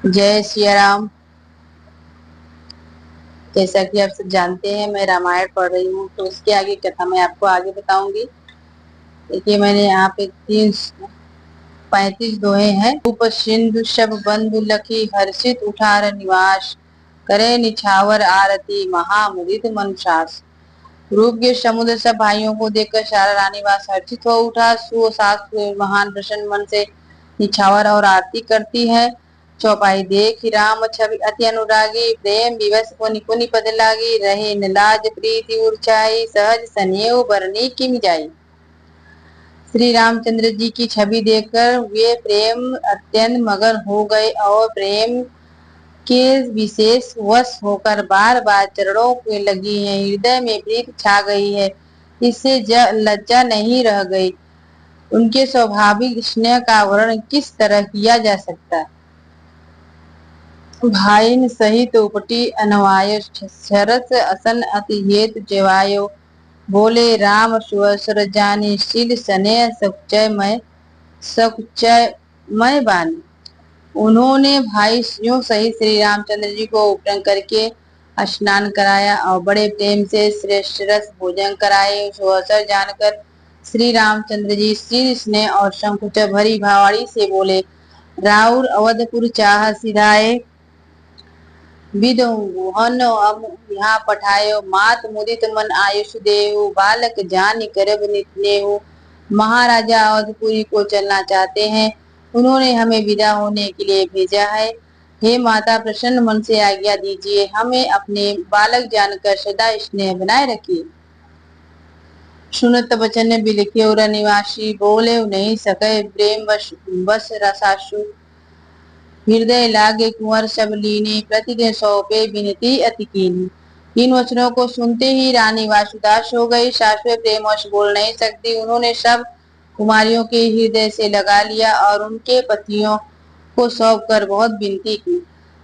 जय सिया राम। जैसा कि आप सब जानते हैं, मैं रामायण पढ़ रही हूँ, तो उसके आगे कथा मैं आपको आगे बताऊंगी। देखिए, मैंने यहाँ पे 35 दोहे हैं। रूप सिंधु शब बंधु लखी, हर्षित उठार निवास, करे निछावर आरती, महामुदित मन सास। रूप के समुद्र सब भाइयों को देखकर सारा रानीवास हर्षित हो उठा। सुसास महान प्रसन्न मन से निछावर और आरती करती है। चौपाई देख राम छवि अति अनुरागी, प्रेम विवश पुनि पुनि पद लागी, रहे न लाज प्रीति उर्चाई, सहज सनेऊ बरनी किम जाई। श्री रामचंद्र जी की छवि देखकर वे प्रेम अत्यंत मगन हो गए और प्रेम के विशेष वश होकर बार बार चरणों के लगी हैं। हृदय में प्रीति छा गई है, इससे लज्जा नहीं रह गई। उनके स्वाभाविक स्नेह का वर्णन किस तरह किया जा सकता है। भाइन सहित उपटी अनवायो, शरस असन अति हेत जेवायो, बोले राम सुअसुर जानी, शील स्नेह सकुचय बानी। उन्होंने भाइयों सहित श्री रामचंद्र जी को उपटन करके स्नान कराया और बड़े प्रेम से श्रेष्ठ रस भोजन कराए। उस अवसर जानकर श्री रामचंद्र जी शील स्नेह और संकुच भरी भावाड़ी से बोले, राउर अवधपुर चाह सिधाए, विदुहन यहाँ पठायो, मात मुदित मन आयुष देहु, बालक जान करब नितनेहु। महाराजा अवधपुरी को चलना चाहते हैं, उन्होंने हमें विदा होने के लिए भेजा है। हे माता, प्रसन्न मन से आज्ञा दीजिए, हमें अपने बालक जानकर सदा स्नेह बनाए रखिए। सुनत बचन बिलखे उर निवासी, बोले नहीं सके प्रेम बस रसासु। हृदय लागे कुंवर सब लीने, प्रतिदिन सौंपे विनती अति कीनी। इन वचनों को सुनते ही रानी वासुदास हो गई। शाश्वत प्रेम वश बोल नहीं सकती। उन्होंने सब कुमारियों के हृदय से लगा लिया और उनके पतियों को सौंप कर बहुत विनती की।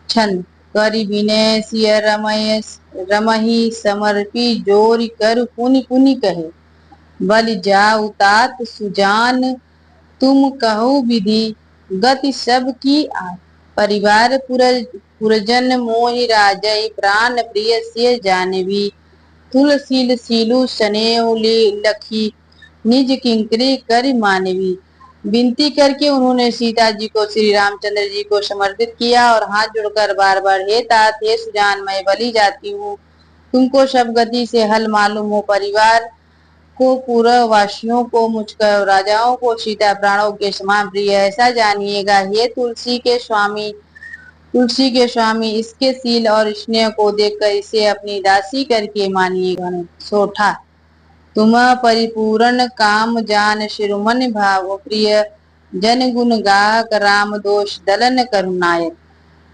छंद करि विनय सिय रमही, समर्पी जोर कर पुनि पुनि कहे, बल जाऊ तात सुजान, तुम कहो विधि गति सब की आय। परिवार पुरजन मोहि राजई, प्राण प्रिय सिय जानवी, तुलसील सीलु सनेऊ लखी, निज किंकरी कर मानवी। विनती करके उन्होंने सीता जी को श्री रामचंद्र जी को समर्पित किया और हाथ जोड़कर बार बार, हे तात हे सुजान, मैं बलि जाती हूँ, तुमको सब गति से हल मालूम हो। परिवार को, पूर्व वासियों को, मुझको, राजाओं को सीता प्राणों के समान प्रिय, ऐसा जानिएगा। हे तुलसी के स्वामी, इसके सील और स्नेह को देखकर इसे अपनी दासी करके मानिएगा। सोठा तुम परिपूर्ण काम जान, शिरोमणि भाव प्रिय, जन गुण गाहक, राम दोष दलन करुणायक।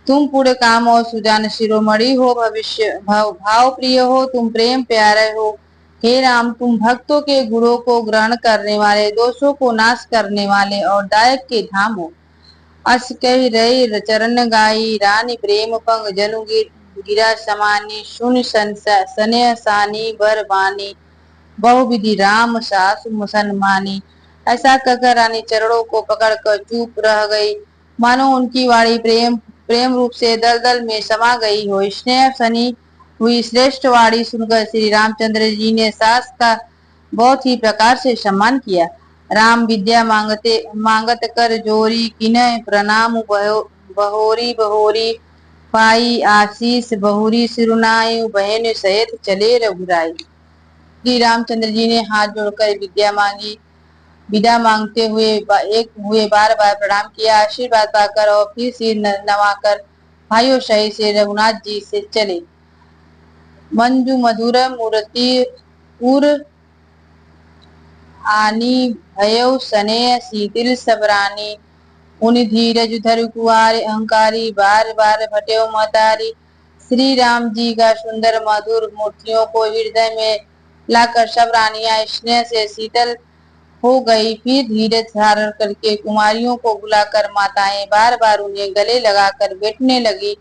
तुम पूरे काम और सुजान शिरोमणि हो, भविष्य भाव प्रिय हो, तुम प्रेम प्यारे हो। हे राम, तुम भक्तों के गुणों को ग्रहण करने वाले, दोषों को नाश करने वाले और दायक के धाम हो। अस कह रही चरण गाई, रानी प्रेम पंग जनु गिरा समानी, सुन सने सानी बर बानी, बहुविधि राम सासु मुसन मानी। ऐसा कहकर रानी चरणों को पकड़कर चुप रह गई, मानो उनकी वाणी प्रेम प्रेम रूप से दलदल में समा गई हो। स्नेह सनी हुई श्रेष्ठ वाणी सुनकर श्री रामचंद्र जी ने सास का बहुत ही प्रकार से सम्मान किया। राम विद्या मांगत कर जोरी, किन्ह प्रणाम बहोरी बहोरी, पाई आशीष बहुरी सिरुनायु, बहन सहित चले रघुराई। श्री रामचंद्र जी ने हाथ जोड़कर विदा मांगते हुए बार बार प्रणाम किया। आशीर्वाद पाकर और फिर सिर नवाकर भाइयों सहित से रघुनाथ जी से चले। मंजू मधुर मूर्ति उर आनी, भयउ सने शीतिल सबरानी, उन धीरज धर कुआर अहंकारी, बार बार भटेव महतारी। श्री राम जी का सुंदर मधुर मूर्तियों को हृदय में लाकर सब रानियां स्नेह से शीतल हो गई। फिर धीरज धारण करके कुमारियों को बुलाकर माताएं बार बार उन्हें गले लगाकर बैठने लगी।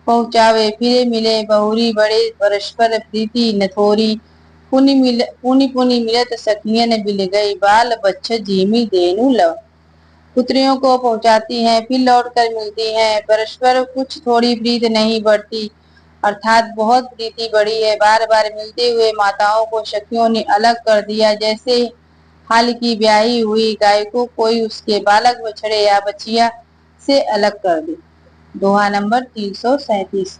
पहुंचावे फिरे मिले बहुरी, बड़े परस्पर प्रीति न थोरी, पुनि पुनि मिलत सखियन बिल गई, बाल बच्छ जीमी देनु लव। पुत्रियों को पहुंचाती हैं, फिर लौटकर मिलती हैं। परस्पर कुछ थोड़ी प्रीत नहीं बढ़ती, अर्थात बहुत प्रीति बढ़ी है। बार बार मिलते हुए माताओं को सखियों ने अलग कर दिया, जैसे हाल की ब्याही हुई गाय को कोई उसके बालक बछड़े या बछिया से अलग कर दे। दोहा नंबर 337।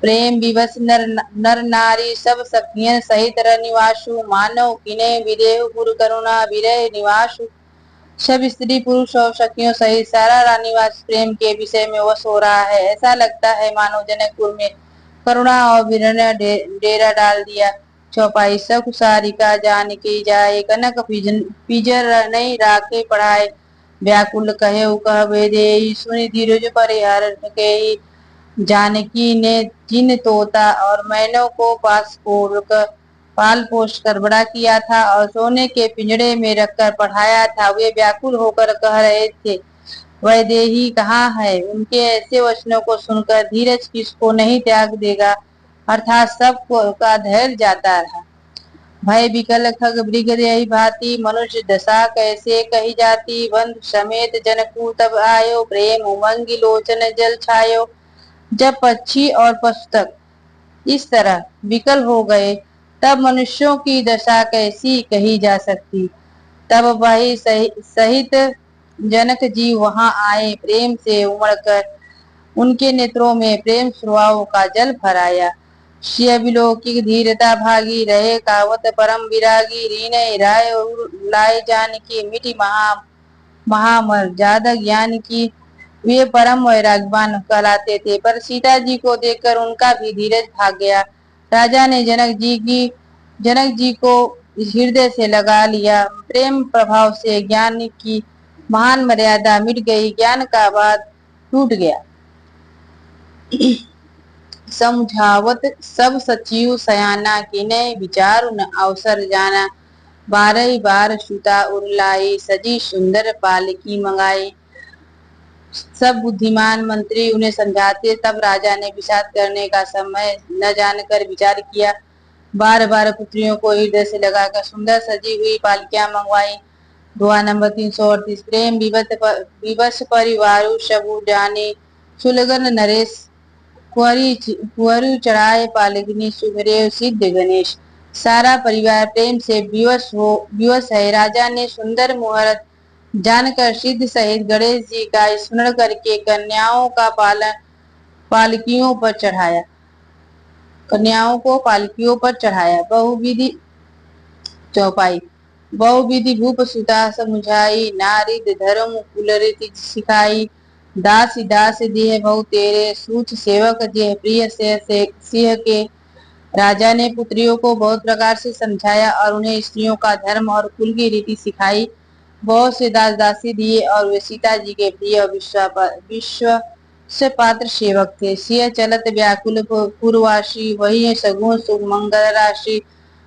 प्रेम विवश नर नारी सब सखियन सहित रनिवासु, मानव किने विदेहु पुर करुणा विरह निवासु। सब स्त्री पुरुष और सखियों सहित सारा रानीवास प्रेम के विषय में वश हो रहा है। ऐसा लगता है मानो जनकपुर में करुणा और विरह ने डेरा डाल दिया। चौपाई सख सारिका जान की जाए, कनक पिजर नहीं राखे पढ़ाए। व्याकुल कहे कह बेदे, सुनि धीरज परिहार के। जानकी ने जिन तोता और मैनों को पाल पोष कर बड़ा किया था और सोने के पिंजड़े में रखकर पढ़ाया था, वे व्याकुल होकर कह रहे थे, वैदेही कहाँ है। उनके ऐसे वचनों को सुनकर धीरज किसको नहीं त्याग देगा, अर्थात सब का धैर्य जाता रहा। भय विकल खग मृग यही भांति, मनुष्य दशा कैसे कही जाती। बंधु समेत जनकू तब आयो, प्रेम उमंगी लोचन जल छायो। जब पक्षी और पुस्तक इस तरह विकल हो गए, तब मनुष्यों की दशा कैसी कही जा सकती। तब वही सहित जनक जी वहां आए, प्रेम से उमड़कर उनके नेत्रों में प्रेम सुराव का जल भराया। श्रिय विलोकिक धीरता भागी रहे, कावत परम विरागी। रीने राय लाए जान की मिठी महामर ज्यादा ज्ञान की। वे परम वैराग्यवान कहलाते थे, पर सीता जी को देखकर उनका भी धीरज भाग गया। राजा ने जनक जी को हृदय से लगा लिया। प्रेम प्रभाव से ज्ञान की महान मर्यादा मिट गई, ज्ञान का बाध टूट गया। समझावत सब सचिव सयाना, किने विचारु न अवसर जाना। 12 बार सुता उरलाई, सजी सुंदर पालकी मंगाई। सब बुद्धिमान मंत्री उन्हें समझाते, तब राजा ने विषाद करने का समय न जानकर विचार किया। बार बार पुत्रियों को हृदय से लगाकर सुंदर सजी हुई पालकियां मंगवाई। दुआ नंबर 338। प्रेम विवश परिवारु सबु जाने, सुलगन नरेश कुंवरु चढ़ाए पालगनी सुखदेव सिद्ध गणेश। सारा परिवार प्रेम से विवश है। राजा ने सुंदर मुहूर्त जानकर सिद्ध सहित गणेश जी का स्मरण करके कन्याओं को पालकियों पर चढ़ाया। बहुविधि चौपाई। बहुविधि भूप सुता समुझाई, नारिद धर्म कुल रीति सिखाई। दास दास देह बहु तेरे, सूच सेवक जेह प्रिय से सिंह के। राजा ने पुत्रियों को बहुत प्रकार से समझाया और उन्हें स्त्रियों का धर्म और कुल की रीति सिखाई। बहुत से दास दासी दिए और वे सीता जी के प्रिय विश्व पात्र सेवक थे। सिंह चलत व्याकुल पूर्वासी, वही सगुण सुख मंगल राशि।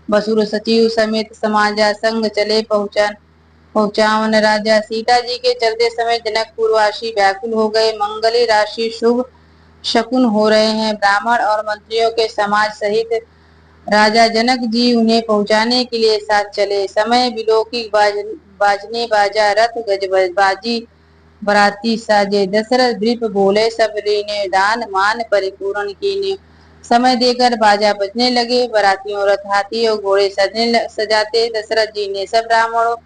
बसुर सचिव समेत समाजा, संग चले पहुंचावन राजा। सीता जी के चलते समय जनकपुरवासी व्याकुल हो गए। मंगली राशि शुभ शकुन हो रहे हैं। ब्राह्मण और मंत्रियों के समाज सहित राजा जनक जी उन्हें पहुंचाने के लिए साथ चले। समय विलोकी बाजने बाजा, रथ गज बाजी, बराती साजे। दशरथ द्वीप बोले, सब रीने दान मान परिपूर्ण कीने। समय देकर बाजा बजने लगे, बरातियों रथ हाथी और घोड़े सजाते। दशरथ जी ने सब ब्राह्मणों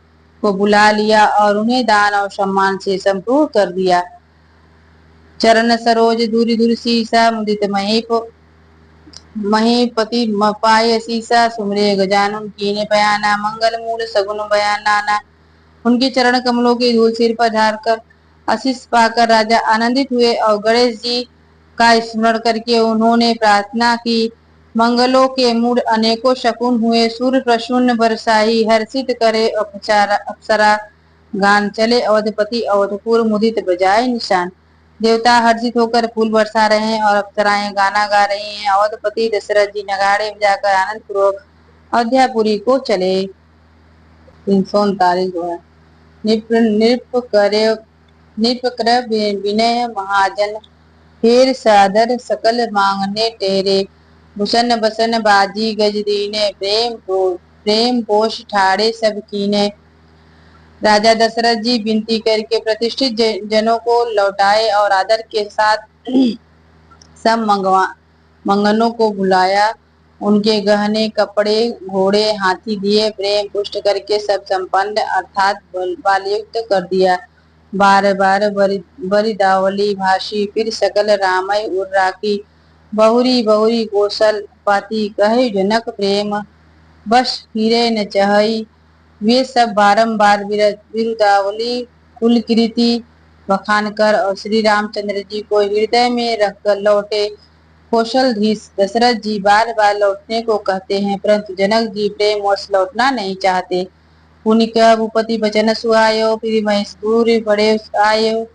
को बुला लिया और उन्हें दान और सम्मान से संपूर्ण कर दिया। चरण सरोज दूरी दूर सीसा, मुदित महीपति पाय सीसा। सुमरे गजानन कीने बयाना, मंगल मूल सगुन बयाना। उनके चरण कमलों की धूल सिर पर झाड़कर आशीष पाकर राजा आनंदित हुए और गणेश जी का स्मरण करके उन्होंने प्रार्थना की। मंगलों के मूड अनेकों शकुन हुए। सूर्य प्रसून्न बरसाई, हर्षित करे अप्सरा। गान चले अवधपति अवधपुर, मुदित बजाए निशान। देवता हर्षित होकर फूल बरसा रहे हैं और अप्सराएं गाना गा रही हैं। अवधपति दशरथ जी नगाड़े बजाकर आनंद पूर्वक अयोध्यापुरी को चले। 339 जो है। नृप कर विनय महाजन, फिर सादर सकल मांगने टेरे। भूषण बसन बाजी गज दीने, प्रेम पोष ठाड़े सब कीने। राजा दशरथ जी विनती करके प्रतिष्ठित जनों को लौटाए और आदर के साथ सब मंगनों को बुलाया। उनके गहने कपड़े घोड़े हाथी दिए, प्रेम पुष्ट करके सब संपन्न अर्थात बालयुक्त कर दिया। बार बार बरिदावली भाषी फिर सकल रामय उर राखी, बहुरी बहुरी कौशल पाती कहे जनक प्रेम, बस हीरे न चहई। वे सब बारंबार बिरुदावली कुलकृति बखान कर और श्री रामचंद्र जी को हृदय में रखकर लौटे। कौशलधीश दशरथ जी बार बार लौटने को कहते हैं, परंतु जनक जी प्रेम वश लौटना नहीं चाहते। पुनि कह भूपति बचन सुहायो, फिर महेश दूर बड़े आयो।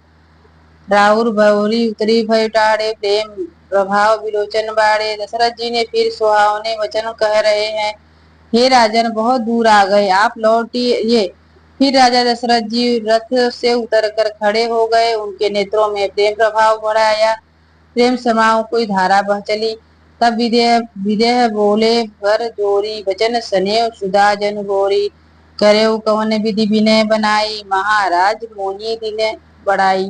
राउर भौरी उतरी भय टाड़े, प्रेम प्रभाव विलोचन बाड़े। दशरथ जी ने फिर सुहावने वचन कह रहे हैं, हे राजन बहुत दूर आ गए, आप लौटिए। फिर राजा दशरथ जी रथ से उतरकर खड़े हो गए, उनके नेत्रों में प्रेम प्रभाव बढ़ाया, प्रेम समाओं कोई धारा बह चली। तब विदेह विदेह बोले भर जोरी, वचन सनेव सुधा जन गोरी। करेऊ कवन विधि विनय बनाई, महाराज मोही दिन बढ़ाई।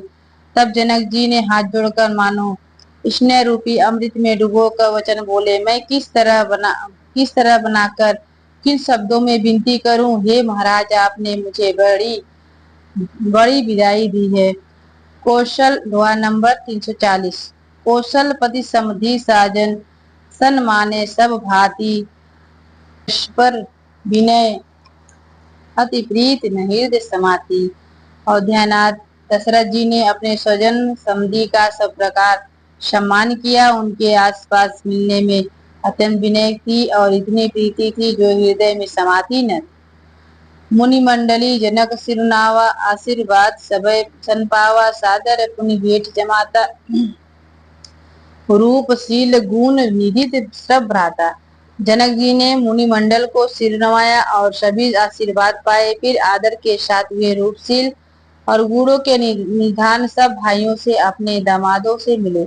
तब जनक जी ने हाथ जोड़कर मानो स्नेह रूपी अमृत में डुबो कर वचन बोले, मैं किस तरह बनाकर किन शब्दों में विनती करूं। हे महाराज, आपने मुझे बड़ी बड़ी विदाई दी है। कौशल दुआ नंबर 340। कौशल पति समधि साजन, सन माने सब भांति, पर विनय अति प्रीत न हृदय समाती। और ध्यानार्थ, दशरथ जी ने अपने स्वजन समधि का सब प्रकार सम्मान किया। उनके आसपास मिलने में अत्यंत विनय थी और इतनी प्रीति थी जो हृदय में समाती न। मुनि मंडली जनक सिरनावा, आशीर्वाद सबय सन पावा, सादर पुनि भेंट जमाता, रूप शील गुण निधि सब भ्राता। जनक जी ने मुनि मंडल को सिर नवाया और सभी आशीर्वाद पाए। फिर आदर के साथ वे रूपशील और गुणों के निधान सब भाइयों से अपने दामादों से मिले।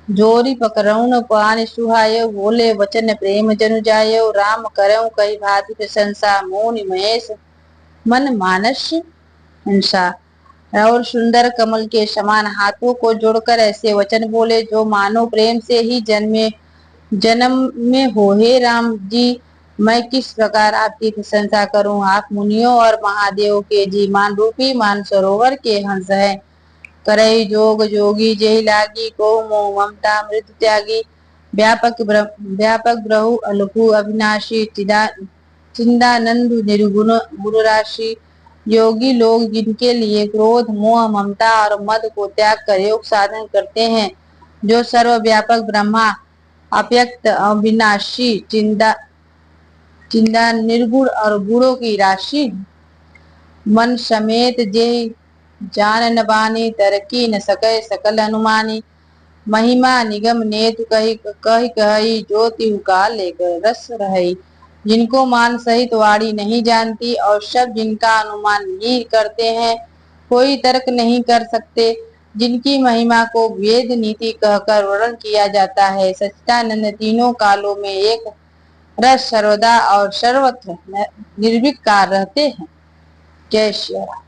जोरी पकड़उन पान सुहायो, बोले वचन प्रेम जनु जायो। राम करऊ कई भांति प्रशंसा, मोनि महेश मन मानस हंसा। और सुंदर कमल के समान हाथों को जोड़कर ऐसे वचन बोले जो मानो प्रेम से ही जन्म में हो। हे राम जी, मैं किस प्रकार आपकी प्रशंसा करूं। आप मुनियों और महादेव के जी मान रूपी मान सरोवर के हंस है। करई जोग जोगी जय लागी, को मोह ममता मृत त्यागी। व्यापक ब्रहु अलगु अविनाशी, चिंदानंद निर्गुण गुरु राशि। योगी लोग जिनके लिए क्रोध मोह ममता और मद को त्याग कर योग साधन करते हैं, जो सर्वव्यापक ब्रह्मा अव्यक्त अविनाशी चिंदा निर्गुण और गुणों की राशि। मन समेत जे जान न बानी, तरकी न सके सकल अनुमानी। महिमा निगम नेतु कही कही, जो तिहु काल लेकर रस रही। जिनको मान सहित वाणी नहीं जानती और सब जिनका अनुमान नहीं करते हैं, कोई तर्क नहीं कर सकते। जिनकी महिमा को वेद नीति कहकर वर्णन किया जाता है। सच्चिदानंद तीनों कालों में एक रस सर्वदा और सर्वत्र निर्विकार रहते हैं। जय श्री राम।